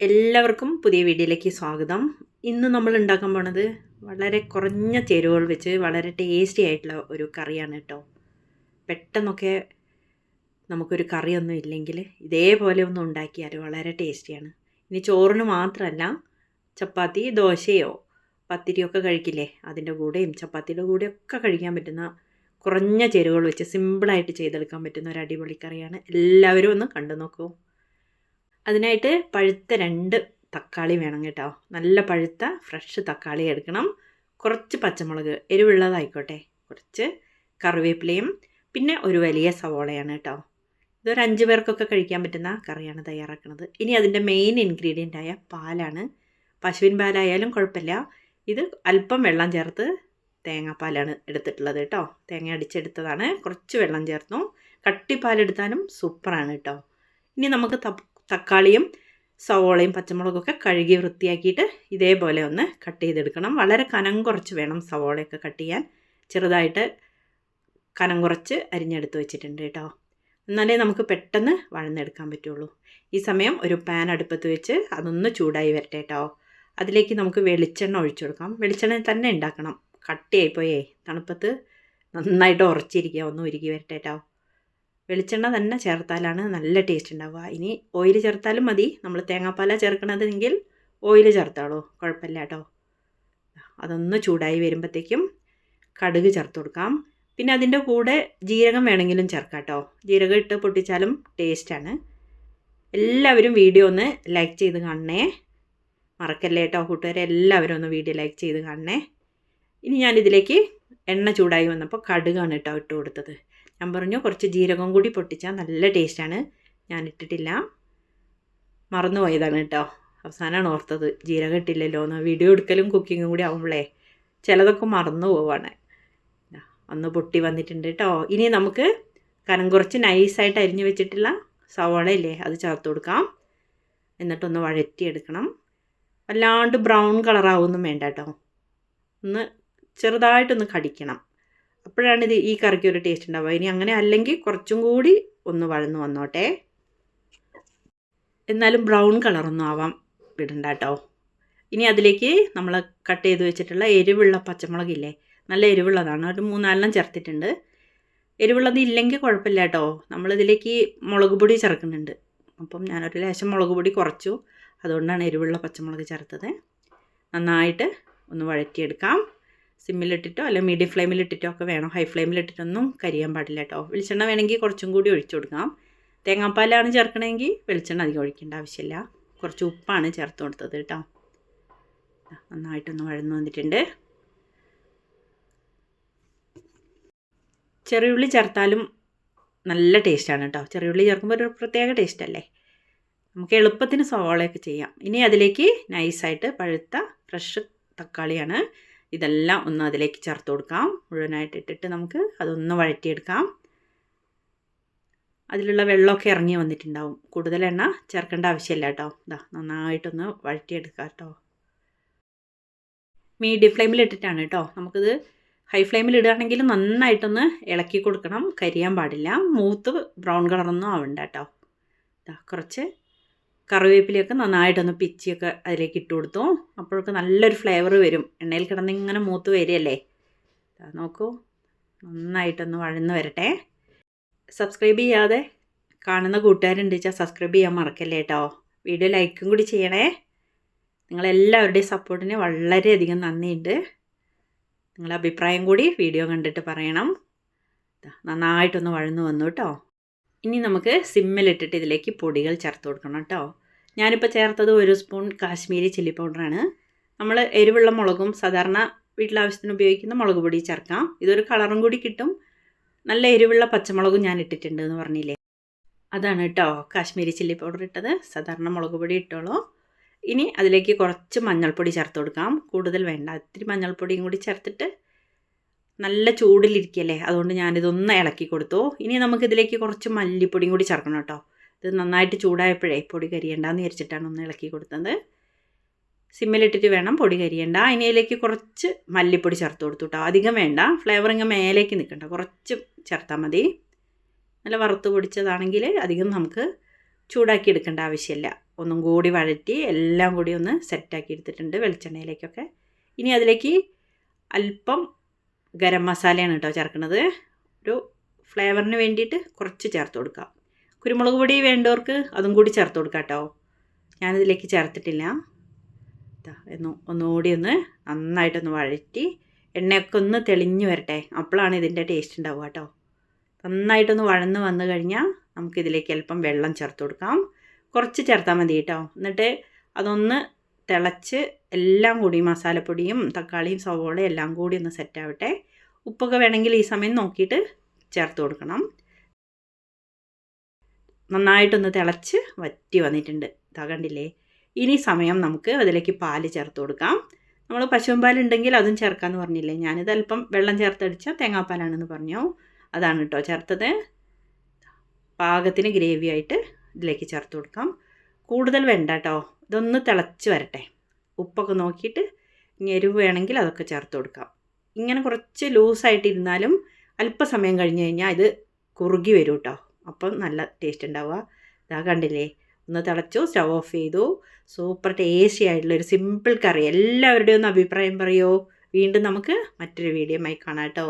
എല്ലാവർക്കും പുതിയ വീഡിയോയിലേക്ക് സ്വാഗതം. ഇന്ന് നമ്മൾ ഉണ്ടാക്കാൻ പോണത് വളരെ കുറഞ്ഞ ചേരുവകൾ വെച്ച് വളരെ ടേസ്റ്റി ആയിട്ടുള്ള ഒരു കറിയാണ് കേട്ടോ. പെട്ടെന്നൊക്കെ നമുക്കൊരു കറിയൊന്നും ഇല്ലെങ്കിൽ ഇതേപോലെ ഒന്നും ഉണ്ടാക്കിയാൽ വളരെ ടേസ്റ്റിയാണ്. ഇനി ചോറിന് മാത്രമല്ല, ചപ്പാത്തി, ദോശയോ പത്തിരിയൊക്കെ കഴിക്കില്ലേ, അതിൻ്റെ കൂടെയും ചപ്പാത്തിയുടെ കൂടെയൊക്കെ കഴിക്കാൻ പറ്റുന്ന കുറഞ്ഞ ചേരുവകൾ വെച്ച് സിമ്പിളായിട്ട് ചെയ്തെടുക്കാൻ പറ്റുന്ന ഒരു അടിപൊളി കറിയാണ്. എല്ലാവരും ഒന്ന് കണ്ടു നോക്കൂ. അതിനായിട്ട് പഴുത്ത 2 തക്കാളി വേണം കേട്ടോ. നല്ല പഴുത്ത ഫ്രഷ് തക്കാളി എടുക്കണം. കുറച്ച് പച്ചമുളക്, എരിവുള്ളതായിക്കോട്ടെ. കുറച്ച് കറിവേപ്പിലയും പിന്നെ ഒരു വലിയ സവോളയാണ് കേട്ടോ. ഇതൊരു 5 പേർക്കൊക്കെ കഴിക്കാൻ പറ്റുന്ന കറിയാണ് തയ്യാറാക്കുന്നത്. ഇനി അതിൻ്റെ മെയിൻ ഇൻഗ്രീഡിയൻ്റായ പാലാണ്. പശുവിൻ പാലായാലും കുഴപ്പമില്ല. ഇത് അല്പം വെള്ളം ചേർത്ത് തേങ്ങാപ്പാലാണ് എടുത്തിട്ടുള്ളത് കേട്ടോ. തേങ്ങ അടിച്ചെടുത്തതാണ്. കുറച്ച് വെള്ളം ചേർന്നു. കട്ടിപ്പാലെടുത്താലും സൂപ്പറാണ് കേട്ടോ. ഇനി നമുക്ക് തക്കാളിയും സവോളയും പച്ചമുളകൊക്കെ കഴുകി വൃത്തിയാക്കിയിട്ട് ഇതേപോലെ ഒന്ന് കട്ട് ചെയ്തെടുക്കണം. വളരെ കനം കുറച്ച് വേണം സവോളയൊക്കെ കട്ട് ചെയ്യാൻ. ചെറുതായിട്ട് കനം കുറച്ച് അരിഞ്ഞെടുത്ത് വെച്ചിട്ടുണ്ട് കേട്ടോ. എന്നാലേ നമുക്ക് പെട്ടെന്ന് വഴന്നെടുക്കാൻ പറ്റുള്ളൂ. ഈ സമയം ഒരു പാൻ അടുപ്പത്ത് വെച്ച് അതൊന്ന് ചൂടായി വരട്ടെ കേട്ടോ. അതിലേക്ക് നമുക്ക് വെളിച്ചെണ്ണ ഒഴിച്ചു കൊടുക്കാം. വെളിച്ചെണ്ണ തന്നെ ഉണ്ടാക്കണം. കട്ടിയായിപ്പോയേ, തണുപ്പത്ത് നന്നായിട്ട് ഉറച്ചിരിക്കുക. ഒന്ന് ഉരുകി വരട്ടെ കേട്ടോ. വെളിച്ചെണ്ണ തന്നെ ചേർത്താലാണ് നല്ല ടേസ്റ്റ് ഉണ്ടാവുക. ഇനി ഓയിൽ ചേർത്താലും മതി. നമ്മൾ തേങ്ങാപ്പാല ചേർക്കണതെങ്കിൽ ഓയിൽ ചേർത്താളോ, കുഴപ്പമില്ല കേട്ടോ. അതൊന്ന് ചൂടായി വരുമ്പോഴത്തേക്കും കടുക് ചേർത്ത് കൊടുക്കാം. പിന്നെ അതിൻ്റെ കൂടെ ജീരകം വേണമെങ്കിലും ചേർക്കാം കേട്ടോ. ജീരകം ഇട്ട് പൊട്ടിച്ചാലും ടേസ്റ്റാണ്. എല്ലാവരും വീഡിയോ ഒന്ന് ലൈക്ക് ചെയ്ത് കാണണേ, മറക്കല്ലേ കേട്ടോ കൂട്ടുകാരെ. എല്ലാവരും ഒന്ന് വീഡിയോ ലൈക്ക് ചെയ്ത് കാണണേ. ഇനി ഞാനിതിലേക്ക് എണ്ണ ചൂടായി വന്നപ്പോൾ കടുകാണ് കേട്ടോ ഇട്ട് കൊടുത്തത്. ഞാൻ പറഞ്ഞു കുറച്ച് ജീരകം കൂടി പൊട്ടിച്ചാൽ നല്ല ടേസ്റ്റാണ്. ഞാൻ ഇട്ടിട്ടില്ല, മറന്നുപോയതാണ് കേട്ടോ. അവസാനമാണ് ഓർത്തത് ജീരകം ഇട്ടില്ലല്ലോ എന്ന്. വീഡിയോ എടുക്കലും കുക്കിങ്ങും കൂടി ആകുമ്പോഴേ ചിലതൊക്കെ മറന്നു പോവാണ്. ഒന്ന് പൊട്ടി വന്നിട്ടുണ്ട് കേട്ടോ. ഇനി നമുക്ക് കനം കുറച്ച് നൈസായിട്ട് അരിഞ്ഞു വെച്ചിട്ടുള്ള സവാള ഇല്ലേ, അത് ചേർത്ത് കൊടുക്കാം. എന്നിട്ടൊന്ന് വഴറ്റിയെടുക്കണം. വല്ലാണ്ട് ബ്രൗൺ കളറാവൊന്നും വേണ്ട കേട്ടോ. ഒന്ന് ചെറുതായിട്ടൊന്ന് കടിക്കണം. അപ്പോഴാണ് ഈ കറിക്ക് ഒരു ടേസ്റ്റ് ഉണ്ടാവുക. ഇനി അങ്ങനെ അല്ലെങ്കിൽ കുറച്ചും കൂടി ഒന്ന് വഴന്നു വന്നോട്ടെ. എന്നാലും ബ്രൗൺ കളറൊന്നും ആവാൻ വിടണ്ട കേട്ടോ. ഇനി അതിലേക്ക് നമ്മൾ കട്ട് ചെയ്ത് വെച്ചിട്ടുള്ള എരിവുള്ള പച്ചമുളകില്ലേ, നല്ല എരിവുള്ളതാണ്. ഒരു 3-4 ചേർത്തിട്ടുണ്ട്. എരിവുള്ളത് ഇല്ലെങ്കിൽ കുഴപ്പമില്ല കേട്ടോ. നമ്മളിതിലേക്ക് മുളക് പൊടി ചേർക്കുന്നുണ്ട്. അപ്പം ഞാനൊരു ലേശം മുളക് പൊടി കുറച്ചു. അതുകൊണ്ടാണ് എരിവുള്ള പച്ചമുളക് ചേർത്തത്. നന്നായിട്ട് ഒന്ന് വഴറ്റിയെടുക്കാം. സിമ്മിലിട്ടിട്ടോ അല്ലെങ്കിൽ മീഡിയം ഫ്ലെയിമിലിട്ടിട്ടോ ഒക്കെ വേണം. ഹൈ ഫ്ലെയിമിലിട്ടിട്ടൊന്നും കരിയാൻ പാടില്ല കേട്ടോ. വെളിച്ചെണ്ണ വേണമെങ്കിൽ കുറച്ചും കൂടി ഒഴിച്ചു കൊടുക്കാം. തേങ്ങാപ്പാലാണ് ചേർക്കണമെങ്കിൽ വെളിച്ചെണ്ണ അധികം ഒഴിക്കേണ്ട ആവശ്യമില്ല. കുറച്ച് ഉപ്പാണ് ചേർത്ത് കൊടുത്തത് കേട്ടോ. നന്നായിട്ടൊന്ന് വഴന്നു വന്നിട്ടുണ്ട്. ചെറിയുള്ളി ചേർത്താലും നല്ല ടേസ്റ്റാണ് കേട്ടോ. ചെറിയുള്ളി ചേർക്കുമ്പോൾ ഒരു പ്രത്യേക ടേസ്റ്റ് അല്ലേ. നമുക്ക് എളുപ്പത്തിന് സവാളയൊക്കെ ചെയ്യാം. ഇനി അതിലേക്ക് നൈസായിട്ട് പഴുത്ത ഫ്രഷ് തക്കാളിയാണ്. ഇതെല്ലാം ഒന്ന് അതിലേക്ക് ചേർത്ത് കൊടുക്കാം. മുഴുവനായിട്ട് ഇട്ടിട്ട് നമുക്ക് അതൊന്ന് വഴറ്റിയെടുക്കാം. അതിലുള്ള വെള്ളമൊക്കെ ഇറങ്ങി വന്നിട്ടുണ്ടാവും. കൂടുതൽ എണ്ണ ചേർക്കേണ്ട ആവശ്യമില്ല കേട്ടോ. നന്നായിട്ടൊന്ന് വഴറ്റിയെടുക്കാം കേട്ടോ. മീഡിയം ഫ്ലെയിമിലിട്ടിട്ടാണ് കേട്ടോ. നമുക്കിത് ഹൈ ഫ്ലെയിമിൽ ഇടുകയാണെങ്കിൽ നന്നായിട്ടൊന്ന് ഇളക്കി കൊടുക്കണം. കരിയാൻ പാടില്ല. മൂത്ത് ബ്രൗൺ കളറൊന്നും ആവണ്ട കേട്ടോ. കുറച്ച് കറിവേപ്പിലയൊക്കെ നന്നായിട്ടൊന്ന് പിച്ചിയൊക്കെ അതിലേക്ക് ഇട്ട് കൊടുത്തു. അപ്പോഴൊക്കെ നല്ലൊരു ഫ്ലേവർ വരും. എണ്ണയിൽ കിടന്ന് ഇങ്ങനെ മൂത്ത് വരികയല്ലേ. നോക്കൂ, നന്നായിട്ടൊന്ന് വഴന്ന് വരട്ടെ. സബ്സ്ക്രൈബ് ചെയ്യാതെ കാണുന്ന കൂട്ടുകാരുണ്ട് വെച്ചാൽ സബ്സ്ക്രൈബ് ചെയ്യാൻ മറക്കല്ലേ കേട്ടോ. വീഡിയോ ലൈക്കും കൂടി ചെയ്യണേ. നിങ്ങളെല്ലാവരുടെയും സപ്പോർട്ടിന് വളരെയധികം നന്ദിയുണ്ട്. നിങ്ങളുടെ അഭിപ്രായം കൂടി വീഡിയോ കണ്ടിട്ട് പറയണം. നന്നായിട്ടൊന്ന് വഴന്ന് വന്നു കേട്ടോ. ഇനി നമുക്ക് സിമ്മിലിട്ടിട്ട് ഇതിലേക്ക് പൊടികൾ ചേർത്ത് കൊടുക്കണം കേട്ടോ. ഞാനിപ്പോൾ ചേർത്തത് 1 സ്പൂൺ കാശ്മീരി ചില്ലി പൗഡറാണ്. നമ്മൾ എരിവുള്ള മുളകും സാധാരണ വീട്ടിലാവശ്യത്തിന് ഉപയോഗിക്കുന്ന മുളക് പൊടി ചേർക്കാം. ഇതൊരു കളറും കൂടി കിട്ടും. നല്ല എരിവുള്ള പച്ചമുളകും ഞാൻ ഇട്ടിട്ടുണ്ട് എന്ന് പറഞ്ഞില്ലേ, അതാണ് കേട്ടോ കാശ്മീരി ചില്ലി പൗഡർ ഇട്ടത്. സാധാരണ മുളക് പൊടി ഇട്ടോളൂ. ഇനി അതിലേക്ക് കുറച്ച് മഞ്ഞൾപ്പൊടി ചേർത്ത് കൊടുക്കാം. കൂടുതൽ വേണ്ട, ഇത്തിരി മഞ്ഞൾപ്പൊടിയും കൂടി ചേർത്തിട്ട് നല്ല ചൂടിലിരിക്കുകയല്ലേ, അതുകൊണ്ട് ഞാനിതൊന്ന് ഇളക്കി കൊടുത്തു. ഇനി നമുക്കിതിലേക്ക് കുറച്ച് മല്ലിപ്പൊടിയും കൂടി ചേർക്കണം കേട്ടോ. ഇത് നന്നായിട്ട് ചൂടായപ്പോഴേ പൊടി കരിയണ്ടെന്ന് വിചാരിച്ചിട്ടാണ് ഒന്ന് ഇളക്കി കൊടുത്തത്. സിമ്മിലിട്ടിട്ട് വേണം, പൊടി കരിയണ്ട. ഇനി അതിലേക്ക് കുറച്ച് മല്ലിപ്പൊടി ചേർത്ത് കൊടുത്തു കേട്ടോ. അധികം വേണ്ട, ഫ്ലേവറിങ് മേലേക്ക് നിൽക്കണ്ട, കുറച്ച് ചേർത്താൽ മതി. നല്ല വറുത്ത് പൊടിച്ചതാണെങ്കിൽ അധികം നമുക്ക് ചൂടാക്കി എടുക്കേണ്ട ആവശ്യമില്ല. ഒന്നും കൂടി വഴറ്റി എല്ലാം കൂടി ഒന്ന് സെറ്റാക്കി എടുത്തിട്ടുണ്ട് വെളിച്ചെണ്ണയിലേക്കൊക്കെ. ഇനി അതിലേക്ക് അല്പം ഗരം മസാലയാണ് കേട്ടോ ചേർക്കുന്നത്. ഒരു ഫ്ലേവറിന് വേണ്ടിയിട്ട് കുറച്ച് ചേർത്ത് കൊടുക്കാം. കുരുമുളക് പൊടി വേണ്ടവർക്ക് അതും കൂടി ചേർത്ത് കൊടുക്കാം കേട്ടോ. ഞാനിതിലേക്ക് ചേർത്തിട്ടില്ല. ഒന്നുകൂടി ഒന്ന് നന്നായിട്ടൊന്ന് വഴറ്റി എണ്ണയൊക്കെ ഒന്ന് തെളിഞ്ഞ് വരട്ടെ. അപ്പോഴാണ് ഇതിൻ്റെ ടേസ്റ്റ് ഉണ്ടാവുക കേട്ടോ. നന്നായിട്ടൊന്ന് വഴന്ന് വന്നു കഴിഞ്ഞാൽ നമുക്കിതിലേക്ക് അല്പം വെള്ളം ചേർത്ത് കൊടുക്കാം. കുറച്ച് ചേർത്താൽ മതി കേട്ടോ. എന്നിട്ട് അതൊന്ന് തിളച്ച് എല്ലാം കൂടി മസാലപ്പൊടിയും തക്കാളിയും സവോളയും എല്ലാം കൂടി ഒന്ന് സെറ്റാവട്ടെ. ഉപ്പൊക്കെ വേണമെങ്കിൽ ഈ സമയം നോക്കിയിട്ട് ചേർത്ത് കൊടുക്കണം. നന്നായിട്ടൊന്ന് തിളച്ച് വറ്റി വന്നിട്ടുണ്ട്. ഇതാ കണ്ടില്ലേ. ഇനി സമയം നമുക്ക് അതിലേക്ക് പാല് ചേർത്ത് കൊടുക്കാം. നമ്മൾ പശുവും പാലുണ്ടെങ്കിൽ അതും ചേർക്കാമെന്ന് പറഞ്ഞില്ലേ. ഞാനിത് അല്പം വെള്ളം ചേർത്തടിച്ച തേങ്ങാപ്പാലാണെന്ന് പറഞ്ഞു. അതാണ് കേട്ടോ ചേർത്തത്. പാകത്തിന് ഗ്രേവി ആയിട്ട് ഇതിലേക്ക് ചേർത്ത് കൊടുക്കാം. കൂടുതൽ വേണ്ട കേട്ടോ. ഇതൊന്ന് തിളച്ച് വരട്ടെ. ഉപ്പൊക്കെ നോക്കിയിട്ട് എരിവ് വേണമെങ്കിൽ അതൊക്കെ ചേർത്ത് കൊടുക്കാം. ഇങ്ങനെ കുറച്ച് ലൂസായിട്ടിരുന്നാലും അല്പസമയം കഴിഞ്ഞ് കഴിഞ്ഞാൽ ഇത് കുറുകി വരും കേട്ടോ. അപ്പം നല്ല ടേസ്റ്റ് ഉണ്ടാവുക. ഇതാ കണ്ടില്ലേ. ഒന്ന് തിളച്ചു, സ്റ്റവ് ഓഫ് ചെയ്തു. സൂപ്പർ ടേസ്റ്റി ആയിട്ടുള്ളൊരു സിമ്പിൾ കറി. എല്ലാവരുടെയും ഒന്ന് അഭിപ്രായം പറയുമോ. വീണ്ടും നമുക്ക് മറ്റൊരു വീഡിയോയുമായി കാണാം കേട്ടോ.